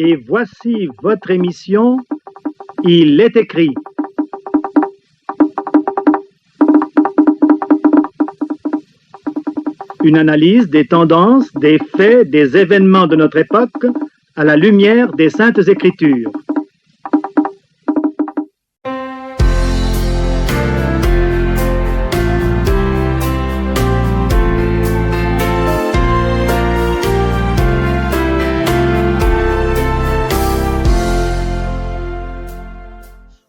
Et voici votre émission « Il est écrit ». Une analyse des tendances, des faits, des événements de notre époque à la lumière des Saintes Écritures.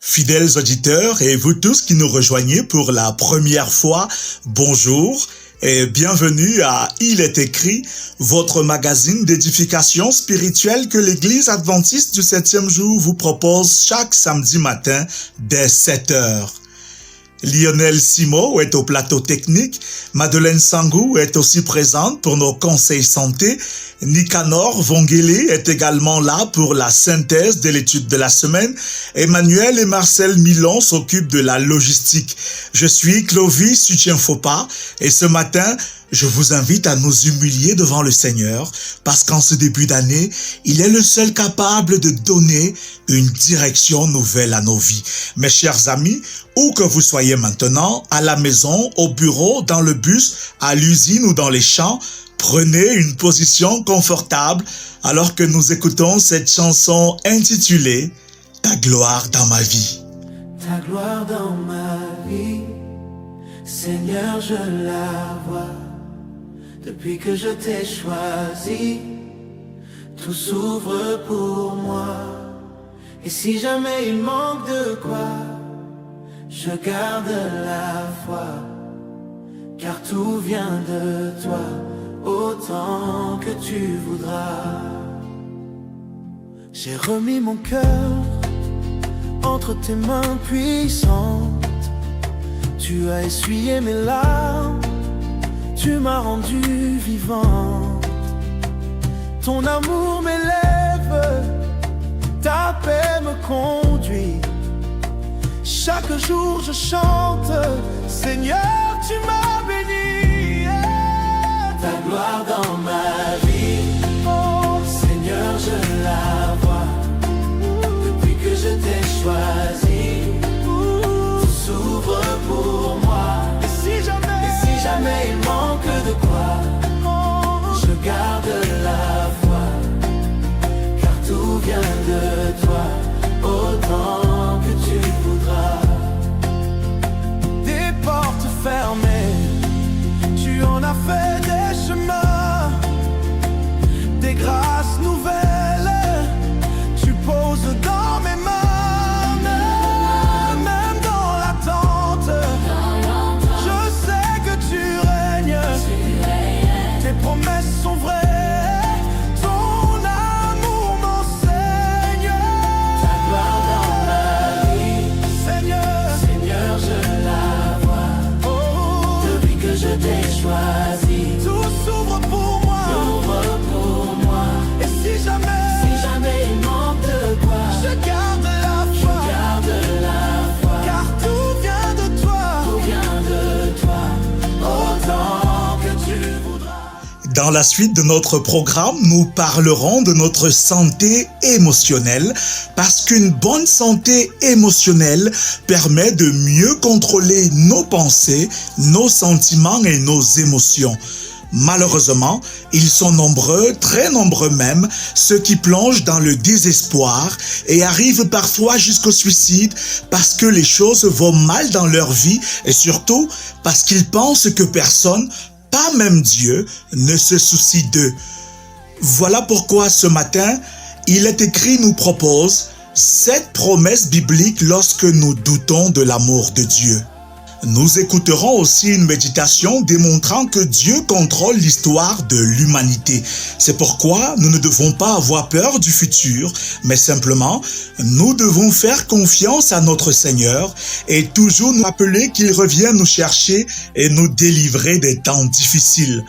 Fidèles auditeurs et vous tous qui nous rejoignez pour la première fois, bonjour et bienvenue à Il est écrit, votre magazine d'édification spirituelle que l'Église adventiste du 7e jour vous propose chaque samedi matin dès 7h. Lionel Simo est au plateau technique, Madeleine Sangou est aussi présente pour nos conseils santé, Nicanor Vongele est également là pour la synthèse de l'étude de la semaine, Emmanuel et Marcel Milon s'occupent de la logistique. Je suis Clovis Sutienfopa et ce matin, je vous invite à nous humilier devant le Seigneur parce qu'en ce début d'année, il est le seul capable de donner une direction nouvelle à nos vies. Mes chers amis, où que vous soyez maintenant, à la maison, au bureau, dans le bus, à l'usine ou dans les champs, prenez une position confortable alors que nous écoutons cette chanson intitulée « Ta gloire dans ma vie ». Ta gloire dans ma vie, Seigneur, je la vois. Depuis que je t'ai choisi, tout s'ouvre pour moi. Et si jamais il manque de quoi, je garde la foi, car tout vient de toi, autant que tu voudras. J'ai remis mon cœur entre tes mains puissantes. Tu as essuyé mes larmes, tu m'as rendu vivant. Ton amour m'élève, ta paix me conduit. Chaque jour je chante, Seigneur, tu m'as béni. Ta gloire dans ma vie, oh Seigneur, je la vois. Depuis que je t'ai choisi, tout s'ouvre pour moi. Et si jamais il manque de quoi, je garde la foi, car tout vient de toi, autant que tu voudras. Des portes fermées, tu en as fait des chemins, des grâces nouvelles, tu poses dans mes mains. Promesses sont vraies, ton amour m'enseigne. Ta gloire dans ma vie, Seigneur, je la vois. Oh, depuis que je t'ai choisi, tout s'ouvre pour moi, Et si jamais il manque de quoi, je garde la foi, car tout vient de toi, autant que tu voudras. Dans la suite de notre programme, nous parlerons de notre santé émotionnelle parce qu'une bonne santé émotionnelle permet de mieux contrôler nos pensées, nos sentiments et nos émotions. Malheureusement, ils sont nombreux, très nombreux même, ceux qui plongent dans le désespoir et arrivent parfois jusqu'au suicide parce que les choses vont mal dans leur vie et surtout parce qu'ils pensent que personne, pas même Dieu, ne se soucie d'eux. Voilà pourquoi ce matin, Il est écrit nous propose 7 promesses bibliques lorsque nous doutons de l'amour de Dieu. Nous écouterons aussi une méditation démontrant que Dieu contrôle l'histoire de l'humanité. C'est pourquoi nous ne devons pas avoir peur du futur, mais simplement, nous devons faire confiance à notre Seigneur et toujours nous rappeler qu'il revient nous chercher et nous délivrer des temps difficiles.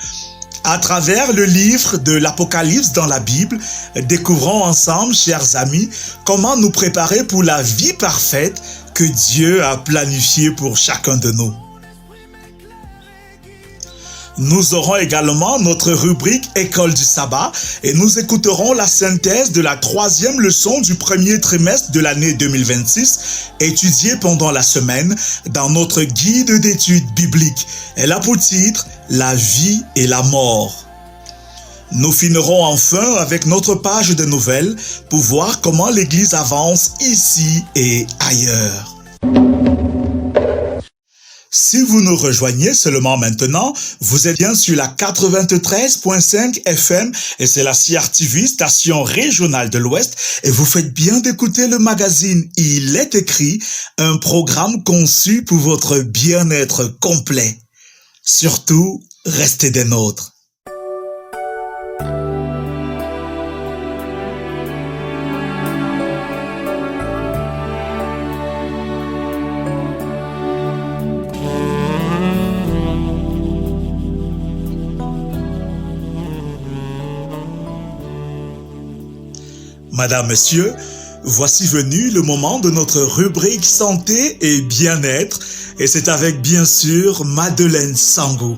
À travers le livre de l'Apocalypse dans la Bible, découvrons ensemble, chers amis, comment nous préparer pour la vie parfaite que Dieu a planifiée pour chacun de nous. Nous aurons également notre rubrique École du sabbat et nous écouterons la synthèse de la 3e leçon du premier trimestre de l'année 2026, étudiée pendant la semaine dans notre guide d'études bibliques. Elle a pour titre « La vie et la mort ». Nous finirons enfin avec notre page de nouvelles pour voir comment l'Église avance ici et ailleurs. Si vous nous rejoignez seulement maintenant, vous êtes bien sur la 93.5 FM et c'est la CRTV, station régionale de l'Ouest, et vous faites bien d'écouter le magazine Il est écrit, un programme conçu pour votre bien-être complet. Surtout, restez des nôtres. Madame, Monsieur, voici venu le moment de notre rubrique santé et bien-être et c'est avec bien sûr Madeleine Sangou.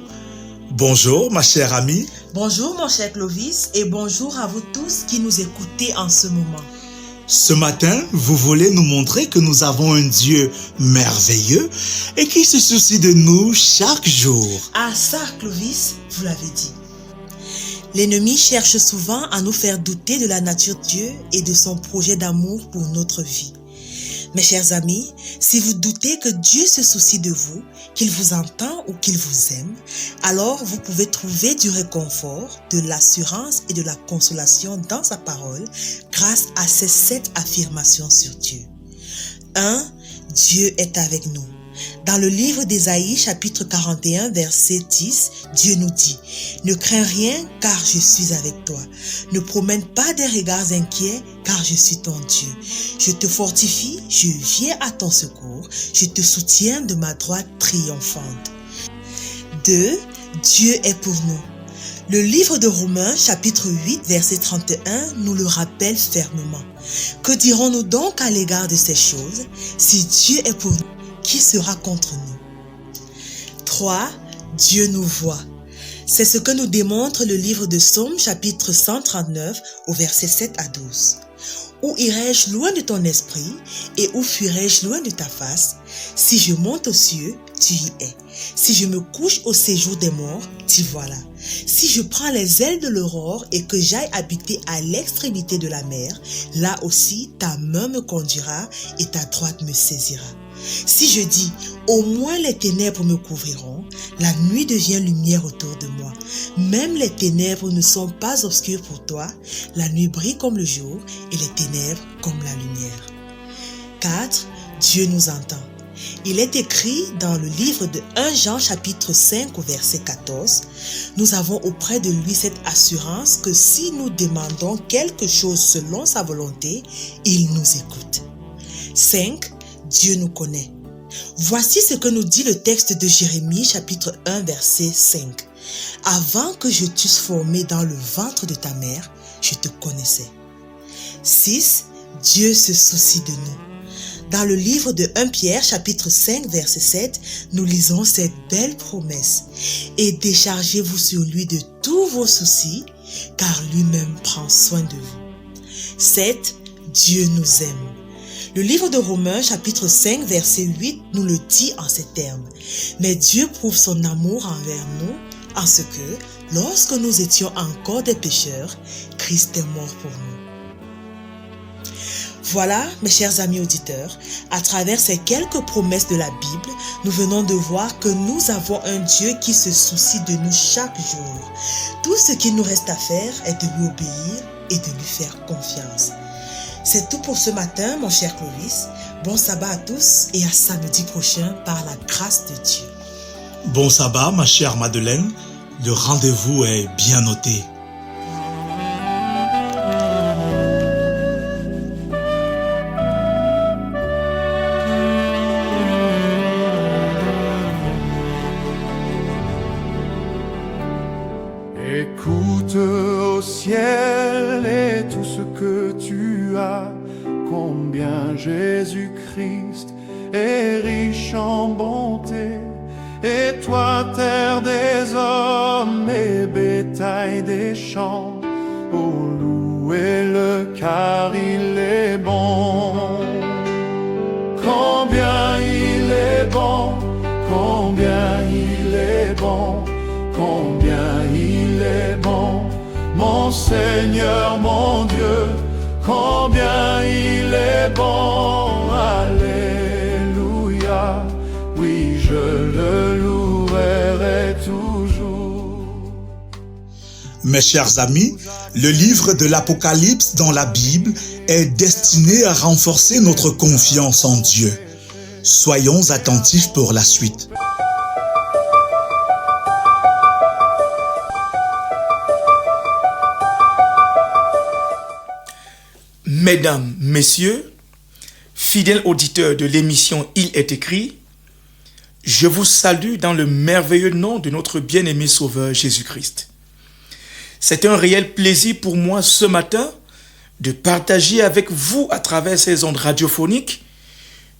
Bonjour ma chère amie. Bonjour mon cher Clovis et bonjour à vous tous qui nous écoutez en ce moment. Ce matin, vous voulez nous montrer que nous avons un Dieu merveilleux et qui se soucie de nous chaque jour. Ah ça Clovis, vous l'avez dit. L'ennemi cherche souvent à nous faire douter de la nature de Dieu et de son projet d'amour pour notre vie. Mes chers amis, si vous doutez que Dieu se soucie de vous, qu'il vous entend ou qu'il vous aime, alors vous pouvez trouver du réconfort, de l'assurance et de la consolation dans sa parole grâce à ces 7 affirmations sur Dieu. 1. Dieu est avec nous. Dans le livre d'Ésaïe, chapitre 41, verset 10, Dieu nous dit « Ne crains rien, car je suis avec toi. Ne promène pas des regards inquiets, car je suis ton Dieu. Je te fortifie, je viens à ton secours, je te soutiens de ma droite triomphante. » 2. Dieu est pour nous. Le livre de Romains, chapitre 8, verset 31, nous le rappelle fermement. Que dirons-nous donc à l'égard de ces choses? Si Dieu est pour nous, qui sera contre nous? 3. Dieu nous voit. C'est ce que nous démontre le livre de Psaume, chapitre 139, au verset 7 à 12. Où irai-je loin de ton esprit et où fuirai-je loin de ta face? Si je monte aux cieux, tu y es. Si je me couche au séjour des morts, t'y voilà. Si je prends les ailes de l'aurore et que j'aille habiter à l'extrémité de la mer, là aussi ta main me conduira et ta droite me saisira. Si je dis, au moins les ténèbres me couvriront, la nuit devient lumière autour de moi. Même les ténèbres ne sont pas obscures pour toi, la nuit brille comme le jour et les ténèbres comme la lumière. 4. Dieu nous entend. Il est écrit dans le livre de 1 Jean chapitre 5 au verset 14, nous avons auprès de lui cette assurance que si nous demandons quelque chose selon sa volonté, il nous écoute. 5. Dieu nous connaît. Voici ce que nous dit le texte de Jérémie chapitre 1 verset 5. Avant que je t'eusse formé dans le ventre de ta mère, je te connaissais. 6. Dieu se soucie de nous. Dans le livre de 1 Pierre chapitre 5 verset 7, nous lisons cette belle promesse. Et déchargez-vous sur lui de tous vos soucis, car lui-même prend soin de vous. 7. Dieu nous aime. Le livre de Romains chapitre 5 verset 8 nous le dit en ces termes. Mais Dieu prouve son amour envers nous en ce que, lorsque nous étions encore des pécheurs, Christ est mort pour nous. Voilà, mes chers amis auditeurs, à travers ces quelques promesses de la Bible, nous venons de voir que nous avons un Dieu qui se soucie de nous chaque jour. Tout ce qu'il nous reste à faire est de lui obéir et de lui faire confiance. C'est tout pour ce matin, mon cher Clovis. Bon sabbat à tous et à samedi prochain par la grâce de Dieu. Bon sabbat, ma chère Madeleine. Le rendez-vous est bien noté. Écoute au ciel et tout ce que tu as, combien Jésus-Christ est riche en bonté, et toi terre des hommes. bétail des champs pour louer-le car il est bon. Combien il est bon, combien il est bon, combien il est bon, mon Seigneur, mon Dieu, combien il est bon, alléluia, oui je le louerai toujours. Mes chers amis, le livre de l'Apocalypse dans la Bible est destiné à renforcer notre confiance en Dieu. Soyons attentifs pour la suite. Mesdames, Messieurs, fidèles auditeurs de l'émission Il est écrit, je vous salue dans le merveilleux nom de notre bien-aimé Sauveur Jésus-Christ. C'est un réel plaisir pour moi ce matin de partager avec vous à travers ces ondes radiophoniques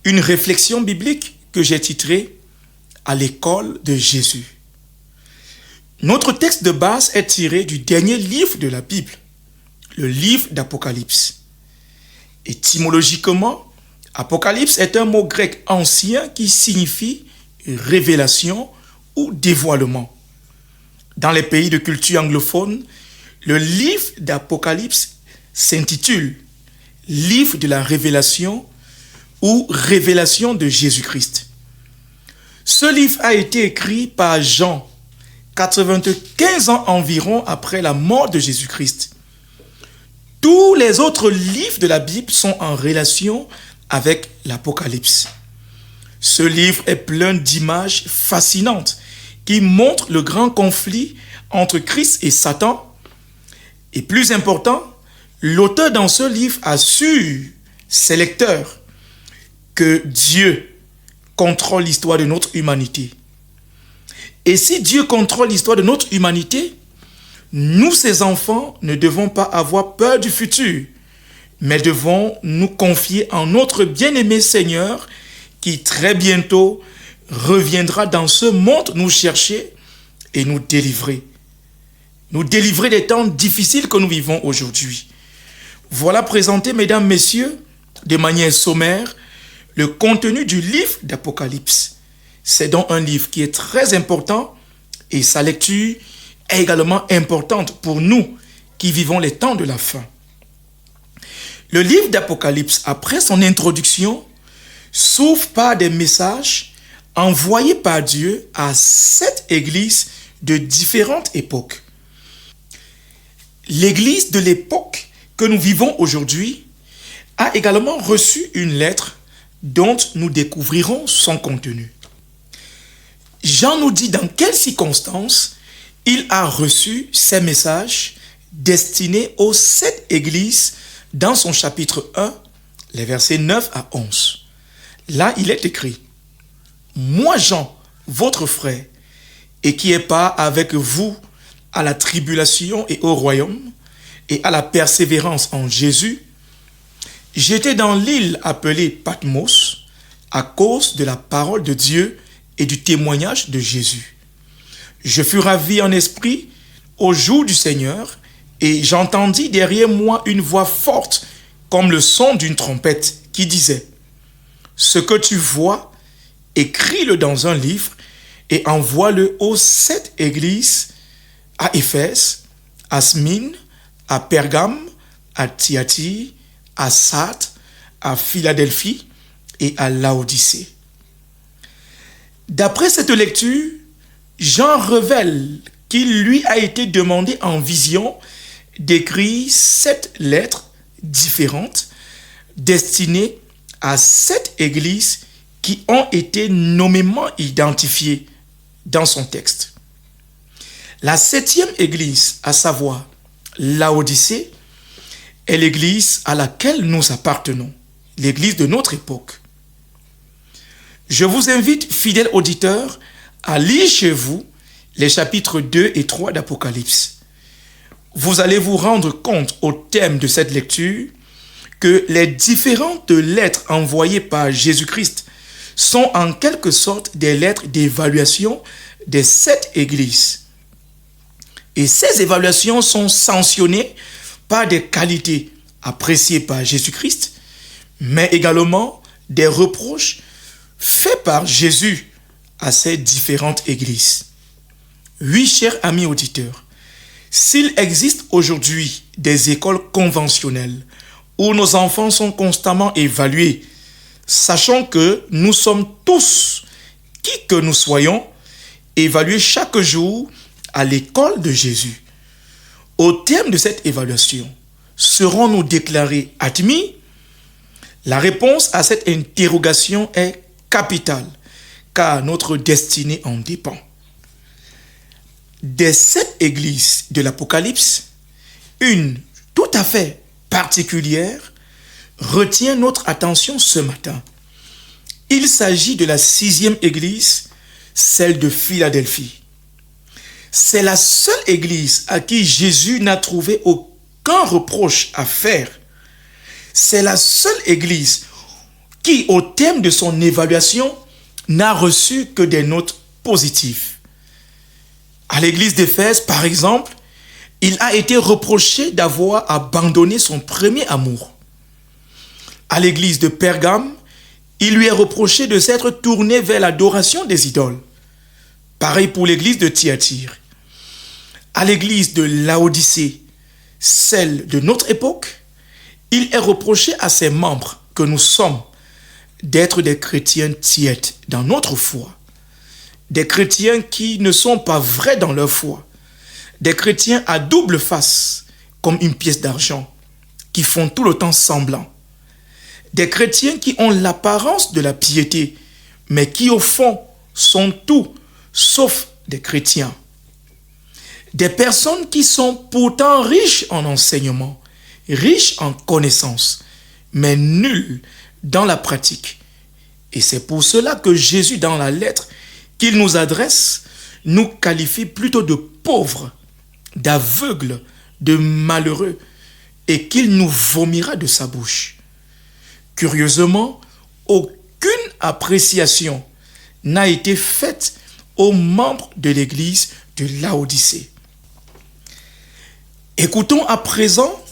une réflexion biblique que j'ai titrée « À l'école de Jésus ». Notre texte de base est tiré du dernier livre de la Bible, le livre d'Apocalypse. Étymologiquement, Apocalypse est un mot grec ancien qui signifie révélation ou dévoilement. Dans les pays de culture anglophone, le livre d'Apocalypse s'intitule « Livre de la révélation » ou « Révélation de Jésus-Christ ». Ce livre a été écrit par Jean, 95 ans environ après la mort de Jésus-Christ. Tous les autres livres de la Bible sont en relation avec l'Apocalypse. Ce livre est plein d'images fascinantes qui montrent le grand conflit entre Christ et Satan. Et plus important, l'auteur dans ce livre assure ses lecteurs que Dieu contrôle l'histoire de notre humanité. Et si Dieu contrôle l'histoire de notre humanité, nous, ses enfants, ne devons pas avoir peur du futur, mais devons nous confier en notre bien-aimé Seigneur qui très bientôt reviendra dans ce monde nous chercher et nous délivrer. Nous délivrer des temps difficiles que nous vivons aujourd'hui. Voilà présenté, mesdames, messieurs, de manière sommaire, le contenu du livre d'Apocalypse. C'est donc un livre qui est très important et sa lecture est également importante pour nous qui vivons les temps de la fin. Le livre d'Apocalypse, après son introduction, s'ouvre par des messages envoyés par Dieu à 7 églises de différentes époques. L'église de l'époque que nous vivons aujourd'hui a également reçu une lettre dont nous découvrirons son contenu. Jean nous dit dans quelles circonstances il a reçu ces messages destinés aux 7 églises dans son chapitre 1, les versets 9 à 11. Là, il est écrit « Moi, Jean, votre frère, et qui est part avec vous à la tribulation et au royaume, et à la persévérance en Jésus, j'étais dans l'île appelée Patmos à cause de la parole de Dieu et du témoignage de Jésus. Je fus ravi en esprit au jour du Seigneur, et j'entendis derrière moi une voix forte comme le son d'une trompette qui disait « Ce que tu vois, écris-le dans un livre et envoie-le aux 7 églises, à Éphèse, à Smyrne, à Pergame, à Thyatire, à Sardes, à Philadelphie et à Laodicée. » D'après cette lecture, Jean révèle qu'il lui a été demandé en vision d'écrire 7 lettres différentes destinées à 7 églises qui ont été nommément identifiées dans son texte. La 7e église, à savoir Laodicée, est l'église à laquelle nous appartenons, l'église de notre époque. Je vous invite, fidèles auditeurs, à lire chez vous les chapitres 2 et 3 d'Apocalypse. Vous allez vous rendre compte au terme de cette lecture que les différentes lettres envoyées par Jésus-Christ sont en quelque sorte des lettres d'évaluation des 7 églises. Et ces évaluations sont sanctionnées par des qualités appréciées par Jésus-Christ, mais également des reproches faits par Jésus à ces différentes églises. Oui, chers amis auditeurs, s'il existe aujourd'hui des écoles conventionnelles où nos enfants sont constamment évalués, sachant que nous sommes tous, qui que nous soyons, évalués chaque jour à l'école de Jésus. Au terme de cette évaluation, serons-nous déclarés admis? La réponse à cette interrogation est capitale, car notre destinée en dépend. Des 7 églises de l'Apocalypse, une tout à fait particulière retient notre attention ce matin. Il s'agit de la 6e église, celle de Philadelphie. C'est la seule église à qui Jésus n'a trouvé aucun reproche à faire. C'est la seule église qui, au terme de son évaluation, n'a reçu que des notes positives. À l'église d'Éphèse, par exemple, il a été reproché d'avoir abandonné son premier amour. À l'église de Pergame, il lui est reproché de s'être tourné vers l'adoration des idoles. Pareil pour l'église de Thyatire. À l'église de Laodicée, celle de notre époque, il est reproché à ses membres que nous sommes d'être des chrétiens tièdes dans notre foi. Des chrétiens qui ne sont pas vrais dans leur foi. Des chrétiens à double face, comme une pièce d'argent, qui font tout le temps semblant. Des chrétiens qui ont l'apparence de la piété, mais qui au fond sont tout sauf des chrétiens. Des personnes qui sont pourtant riches en enseignement, riches en connaissances, mais nulles dans la pratique. Et c'est pour cela que Jésus, dans la lettre qu'il nous adresse, nous qualifie plutôt de pauvres, d'aveugles, de malheureux, et qu'il nous vomira de sa bouche. Curieusement, aucune appréciation n'a été faite aux membres de l'église de Laodicée. Écoutons à présent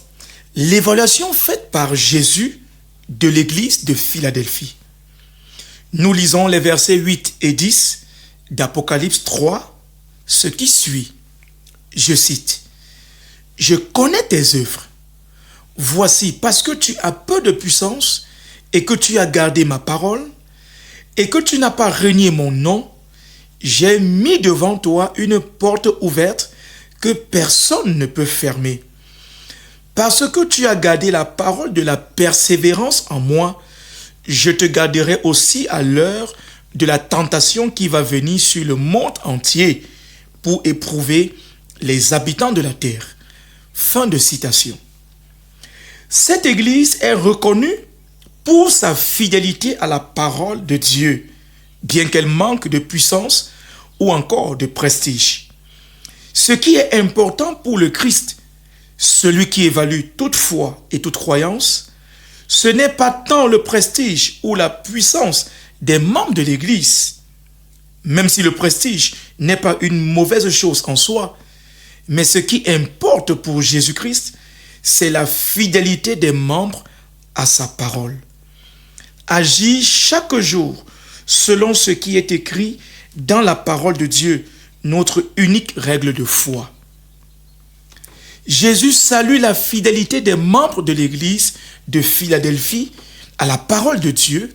l'évaluation faite par Jésus de l'église de Philadelphie. Nous lisons les versets 8 et 10 d'Apocalypse 3, ce qui suit. Je cite, « Je connais tes œuvres. Voici, parce que tu as peu de puissance et que tu as gardé ma parole et que tu n'as pas renié mon nom, j'ai mis devant toi une porte ouverte que personne ne peut fermer. Parce que tu as gardé la parole de la persévérance en moi, je te garderai aussi à l'heure de la tentation qui va venir sur le monde entier pour éprouver les habitants de la terre. » Fin de citation. Cette église est reconnue pour sa fidélité à la parole de Dieu, bien qu'elle manque de puissance ou encore de prestige. Ce qui est important pour le Christ, celui qui évalue toute foi et toute croyance, ce n'est pas tant le prestige ou la puissance des membres de l'Église, même si le prestige n'est pas une mauvaise chose en soi, mais ce qui importe pour Jésus-Christ, c'est la fidélité des membres à sa parole. Agir chaque jour selon ce qui est écrit dans la parole de Dieu, notre unique règle de foi. Jésus salue la fidélité des membres de l'église de Philadelphie à la parole de Dieu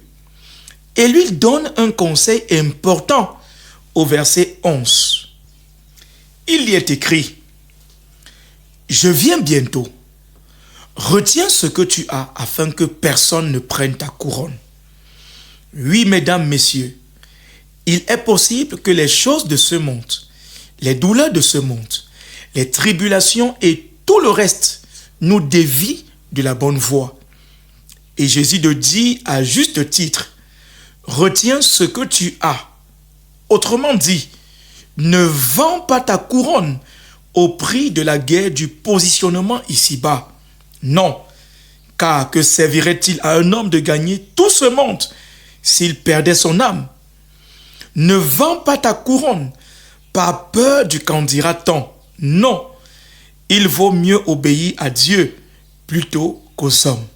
et lui donne un conseil important au verset 11. Il y est écrit, « Je viens bientôt. Retiens ce que tu as afin que personne ne prenne ta couronne. » Oui, mesdames, messieurs, il est possible que les choses de ce monde, les douleurs de ce monde, les tribulations et tout le reste nous dévient de la bonne voie. Et Jésus te dit à juste titre, retiens ce que tu as. Autrement dit, ne vends pas ta couronne au prix de la guerre du positionnement ici-bas. Non, car que servirait-il à un homme de gagner tout ce monde s'il perdait son âme? Ne vends pas ta couronne par peur du qu'en dira-t-on. Non, il vaut mieux obéir à Dieu plutôt qu'aux hommes.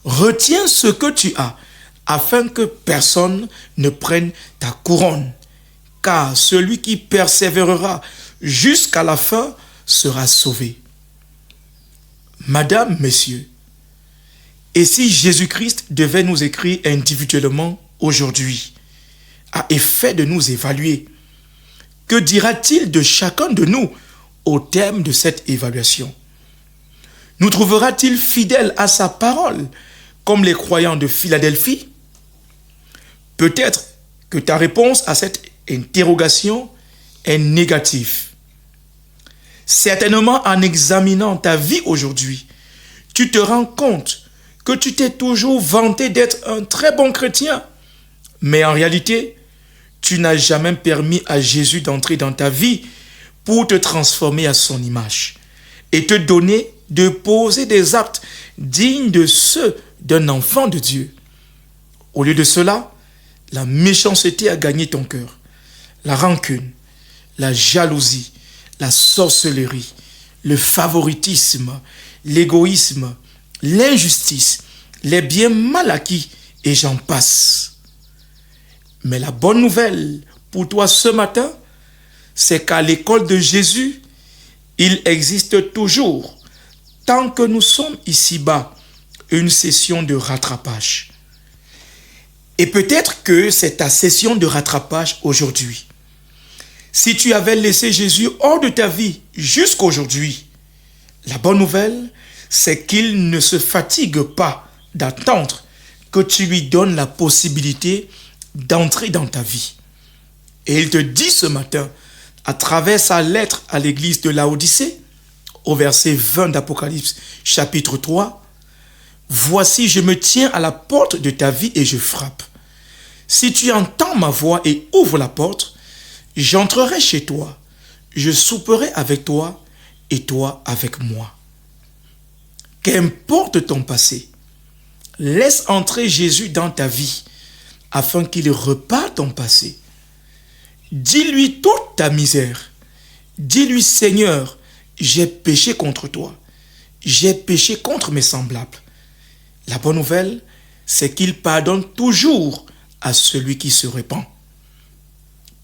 Retiens ce que tu as, afin que personne ne prenne ta couronne. Car celui qui persévérera jusqu'à la fin sera sauvé. Madame, messieurs, et si Jésus-Christ devait nous écrire individuellement aujourd'hui, à effet de nous évaluer, que dira-t-il de chacun de nous au terme de cette évaluation? Nous trouvera-t-il fidèle à sa parole, comme les croyants de Philadelphie? Peut-être que ta réponse à cette interrogation est négative. Certainement, en examinant ta vie aujourd'hui, tu te rends compte que tu t'es toujours vanté d'être un très bon chrétien, mais en réalité, tu n'as jamais permis à Jésus d'entrer dans ta vie pour te transformer à son image et te donner de poser des actes dignes de ceux d'un enfant de Dieu. Au lieu de cela, la méchanceté a gagné ton cœur. La rancune, la jalousie, la sorcellerie, le favoritisme, l'égoïsme, l'injustice, les biens mal acquis et j'en passe. Mais la bonne nouvelle pour toi ce matin, c'est qu'à l'école de Jésus, il existe toujours, tant que nous sommes ici-bas, une session de rattrapage. Et peut-être que c'est ta session de rattrapage aujourd'hui. Si tu avais laissé Jésus hors de ta vie jusqu'aujourd'hui, la bonne nouvelle, c'est qu'il ne se fatigue pas d'attendre que tu lui donnes la possibilité d'entrer dans ta vie. Et il te dit ce matin, à travers sa lettre à l'église de Laodicée, au verset 20 d'Apocalypse, chapitre 3, « Voici, je me tiens à la porte de ta vie et je frappe. Si tu entends ma voix et ouvres la porte, j'entrerai chez toi, je souperai avec toi et toi avec moi. » Qu'importe ton passé, laisse entrer Jésus dans ta vie afin qu'il repart ton passé. Dis-lui toute ta misère. Dis-lui, Seigneur, j'ai péché contre toi. J'ai péché contre mes semblables. La bonne nouvelle, c'est qu'il pardonne toujours à celui qui se repent.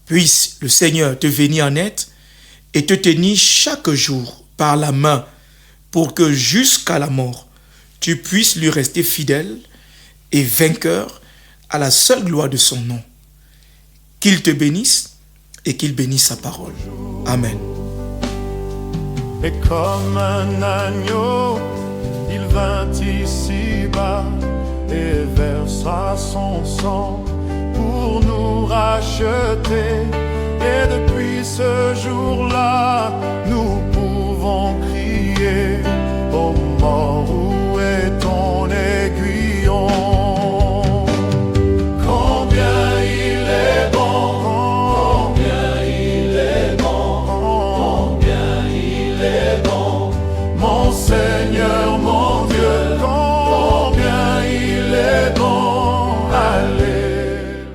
Puisse le Seigneur te venir en aide et te tenir chaque jour par la main pour que jusqu'à la mort, tu puisses lui rester fidèle et vainqueur à la seule gloire de son nom. Qu'il te bénisse et qu'il bénisse sa parole. Amen. Et comme un agneau, il vint ici-bas et versa son sang pour nous racheter. Et depuis ce jour-là, nous pouvons crier: ô mort, où est ton aiguillon? Combien il est bon, combien il est bon, combien il est bon, mon Seigneur, mon Dieu, combien il est bon. Alléluia.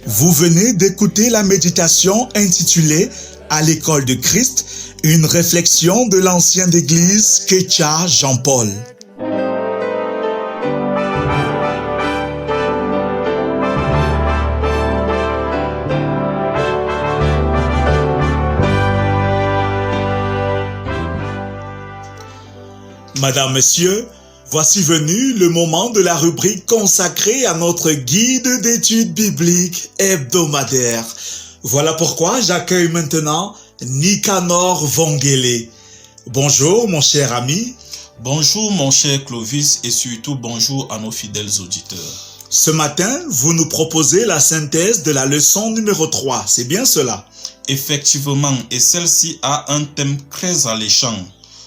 Vous venez d'écouter la méditation intitulée « À l'école de Christ », une réflexion de l'ancienne église Ketcha Jean-Paul. Madame, Messieurs, voici venu le moment de la rubrique consacrée à notre guide d'études bibliques hebdomadaire. Voilà pourquoi j'accueille maintenant Nicanor Vongele. Bonjour mon cher ami. Bonjour mon cher Clovis et surtout bonjour à nos fidèles auditeurs. Ce matin, vous nous proposez la synthèse de la leçon numéro 3, c'est bien cela? Effectivement, et celle-ci a un thème très alléchant,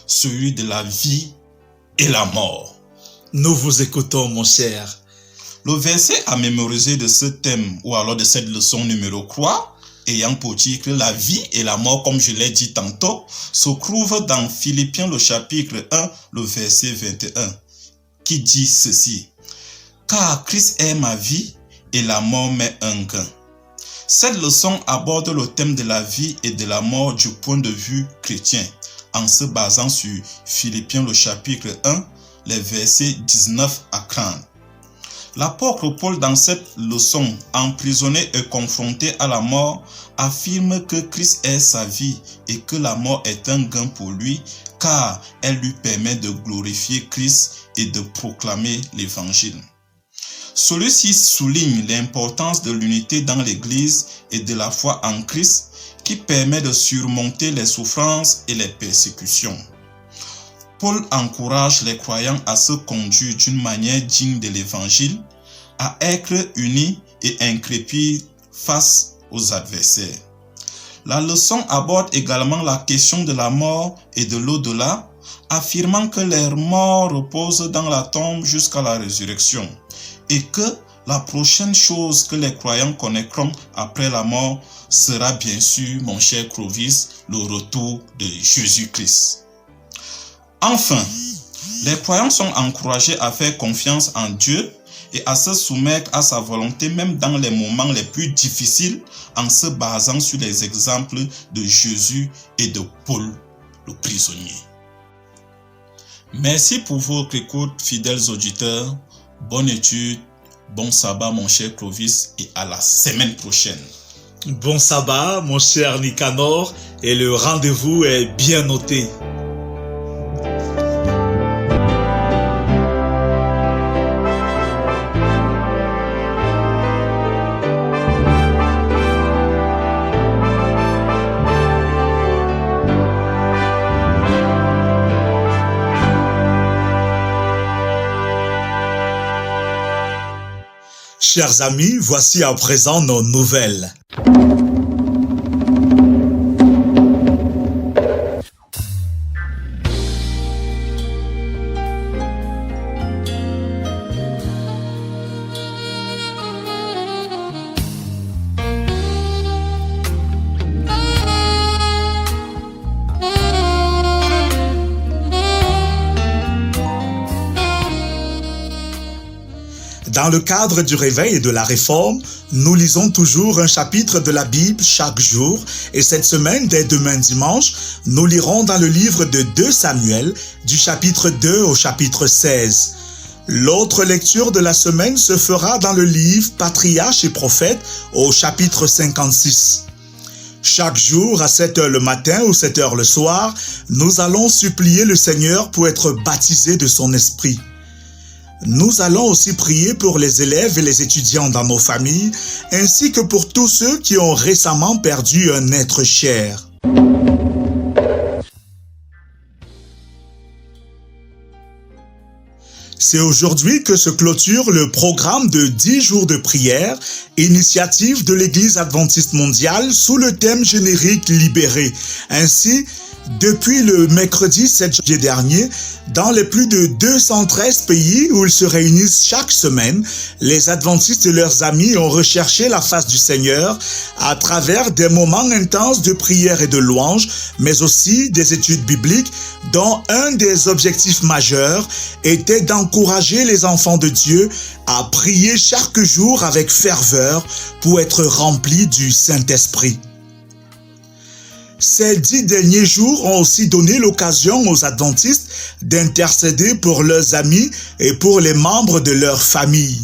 celui de la vie et la mort. Nous vous écoutons mon cher. Le verset à mémoriser de ce thème ou alors de cette leçon numéro 3, ayant pour titre la vie et la mort, comme je l'ai dit tantôt, se trouve dans Philippiens le chapitre 1, le verset 21, qui dit ceci: car Christ est ma vie et la mort m'est un gain. Cette leçon aborde le thème de la vie et de la mort du point de vue chrétien, en se basant sur Philippiens le chapitre 1, les versets 19 à 30. L'apôtre Paul, dans cette leçon, emprisonné et confronté à la mort, affirme que Christ est sa vie et que la mort est un gain pour lui, car elle lui permet de glorifier Christ et de proclamer l'évangile. Celui-ci souligne l'importance de l'unité dans l'Église et de la foi en Christ qui permet de surmonter les souffrances et les persécutions. Paul encourage les croyants à se conduire d'une manière digne de l'Évangile, à être unis et intrépides face aux adversaires. La leçon aborde également la question de la mort et de l'au-delà, affirmant que les morts reposent dans la tombe jusqu'à la résurrection et que la prochaine chose que les croyants connaîtront après la mort sera bien sûr, mon cher Clovis, le retour de Jésus-Christ. Enfin, les croyants sont encouragés à faire confiance en Dieu et à se soumettre à sa volonté même dans les moments les plus difficiles en se basant sur les exemples de Jésus et de Paul, le prisonnier. Merci pour votre écoute, fidèles auditeurs. Bonne étude, bon sabbat mon cher Clovis et à la semaine prochaine. Bon sabbat mon cher Nicanor et le rendez-vous est bien noté. Chers amis, voici à présent nos nouvelles. Dans le cadre du réveil et de la réforme, nous lisons toujours un chapitre de la Bible chaque jour et cette semaine, dès demain dimanche, nous lirons dans le livre de 2 Samuel, du chapitre 2 au chapitre 16. L'autre lecture de la semaine se fera dans le livre Patriarches et Prophètes au chapitre 56. Chaque jour, à 7h le matin ou 7h le soir, nous allons supplier le Seigneur pour être baptisés de son esprit. Nous allons aussi prier pour les élèves et les étudiants dans nos familles, ainsi que pour tous ceux qui ont récemment perdu un être cher. C'est aujourd'hui que se clôture le programme de 10 jours de prière, initiative de l'Église adventiste mondiale sous le thème générique Libéré. Ainsi, depuis le mercredi 7 janvier dernier, dans les plus de 213 pays où ils se réunissent chaque semaine, les adventistes et leurs amis ont recherché la face du Seigneur à travers des moments intenses de prière et de louange, mais aussi des études bibliques dont un des objectifs majeurs était d'encourager les enfants de Dieu à prier chaque jour avec ferveur pour être remplis du Saint-Esprit. Ces 10 derniers jours ont aussi donné l'occasion aux adventistes d'intercéder pour leurs amis et pour les membres de leur famille.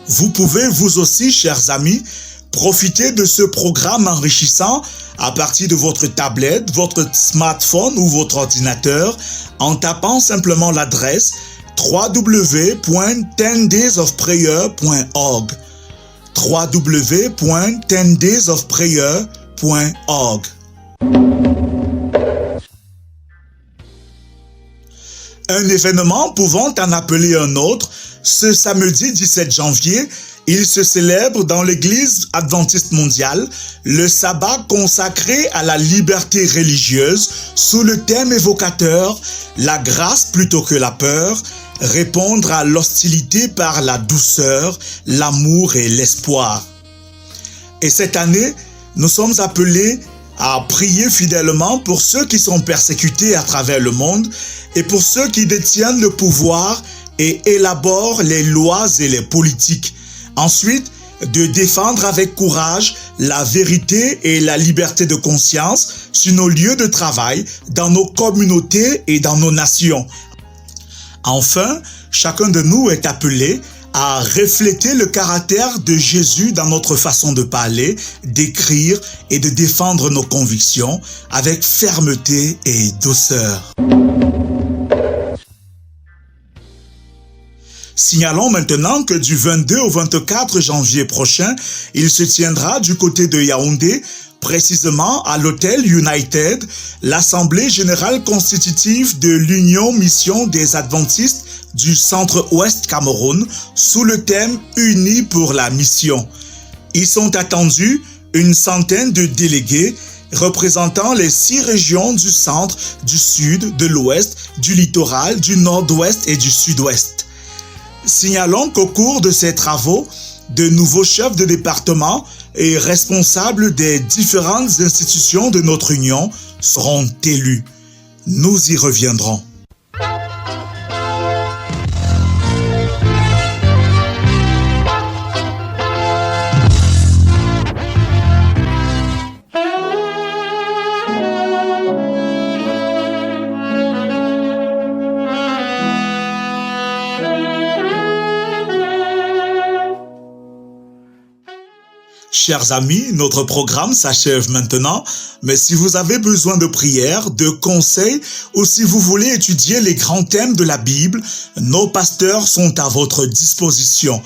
Vous pouvez vous aussi, chers amis, profiter de ce programme enrichissant à partir de votre tablette, votre smartphone ou votre ordinateur en tapant simplement l'adresse www.10daysofprayer.org www.10daysofprayer.org. Un événement pouvant en appeler un autre, ce samedi 17 janvier, il se célèbre dans l'Église adventiste mondiale le sabbat consacré à la liberté religieuse sous le thème évocateur « La grâce plutôt que la peur », répondre à l'hostilité par la douceur, l'amour et l'espoir. Et cette année, nous sommes appelés à prier fidèlement pour ceux qui sont persécutés à travers le monde et pour ceux qui détiennent le pouvoir et élaborent les lois et les politiques. Ensuite, de défendre avec courage la vérité et la liberté de conscience sur nos lieux de travail, dans nos communautés et dans nos nations. Enfin, chacun de nous est appelé à refléter le caractère de Jésus dans notre façon de parler, d'écrire et de défendre nos convictions avec fermeté et douceur. Signalons maintenant que du 22 au 24 janvier prochain, il se tiendra du côté de Yaoundé, précisément à l'hôtel United, l'Assemblée générale constitutive de l'Union Mission des Adventistes du Centre-Ouest Cameroun, sous le thème « Unis pour la mission ». Ils sont attendus une centaine de délégués représentant les 6 régions du centre, du sud, de l'ouest, du littoral, du nord-ouest et du sud-ouest. Signalons qu'au cours de ces travaux, de nouveaux chefs de département et responsables des différentes institutions de notre union seront élus. Nous y reviendrons. Chers amis, notre programme s'achève maintenant, mais si vous avez besoin de prières, de conseils ou si vous voulez étudier les grands thèmes de la Bible, nos pasteurs sont à votre disposition.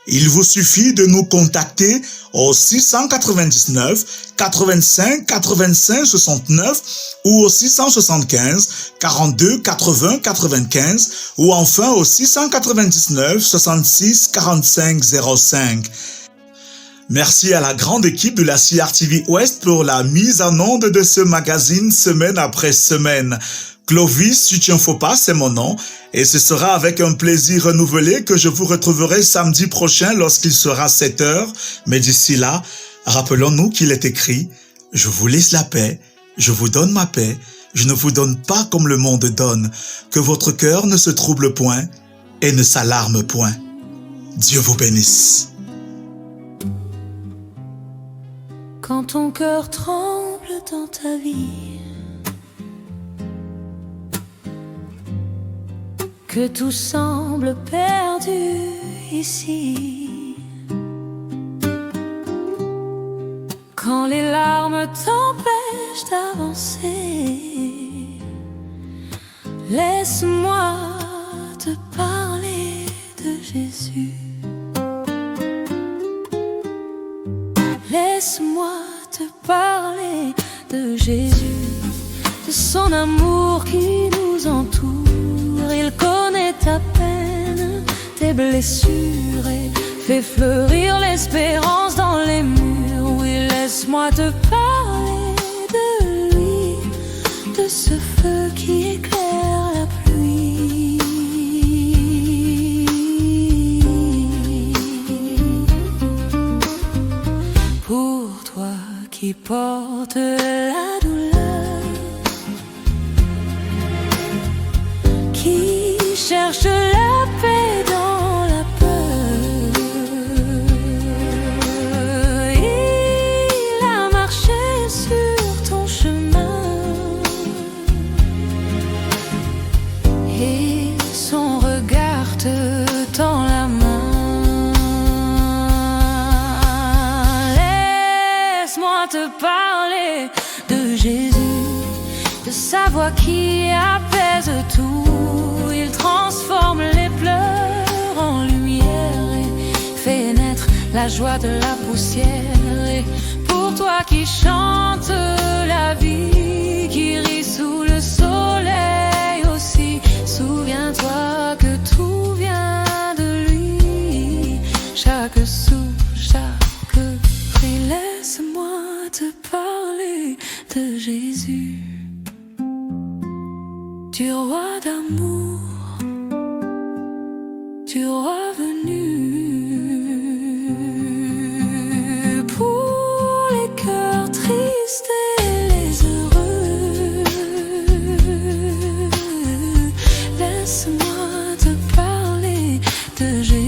Il vous suffit de nous contacter au 699 85 85 69 ou au 675 42 80 95 ou enfin au 699 66 45 05. Merci à la grande équipe de la CRTV Ouest pour la mise en onde de ce magazine semaine après semaine. Clovis Suchienfopa, c'est mon nom, et ce sera avec un plaisir renouvelé que je vous retrouverai samedi prochain lorsqu'il sera 7h. Mais d'ici là, rappelons-nous qu'il est écrit « Je vous laisse la paix, je vous donne ma paix, je ne vous donne pas comme le monde donne, que votre cœur ne se trouble point et ne s'alarme point. » Dieu vous bénisse. Quand ton cœur tremble dans ta vie, que tout semble perdu ici, quand les larmes t'empêchent d'avancer, laisse-moi te parler de Jésus. Laisse-moi te parler de Jésus, de son amour qui nous entoure. Il connaît ta peine, tes blessures et fait fleurir l'espérance dans les murs. Oui, laisse-moi te parler de lui, de ce feu qui éclaire la pluie. Pour toi qui portes la douleur, qui cherche la paix dans la peur, il a marché sur ton chemin et son regard te tend la main. Laisse-moi te parler de Jésus, de sa voix qui apaise tout. Il transforme les pleurs en lumière et fait naître la joie de la poussière. Et pour toi qui chantes la vie, qui rit sous le soleil aussi, souviens-toi que tout vient de lui. Chaque souffle, chaque cri, laisse-moi te parler de Jésus, du roi d'amour, du roi venu. Pour les cœurs tristes et les heureux, laisse-moi te parler de Jésus.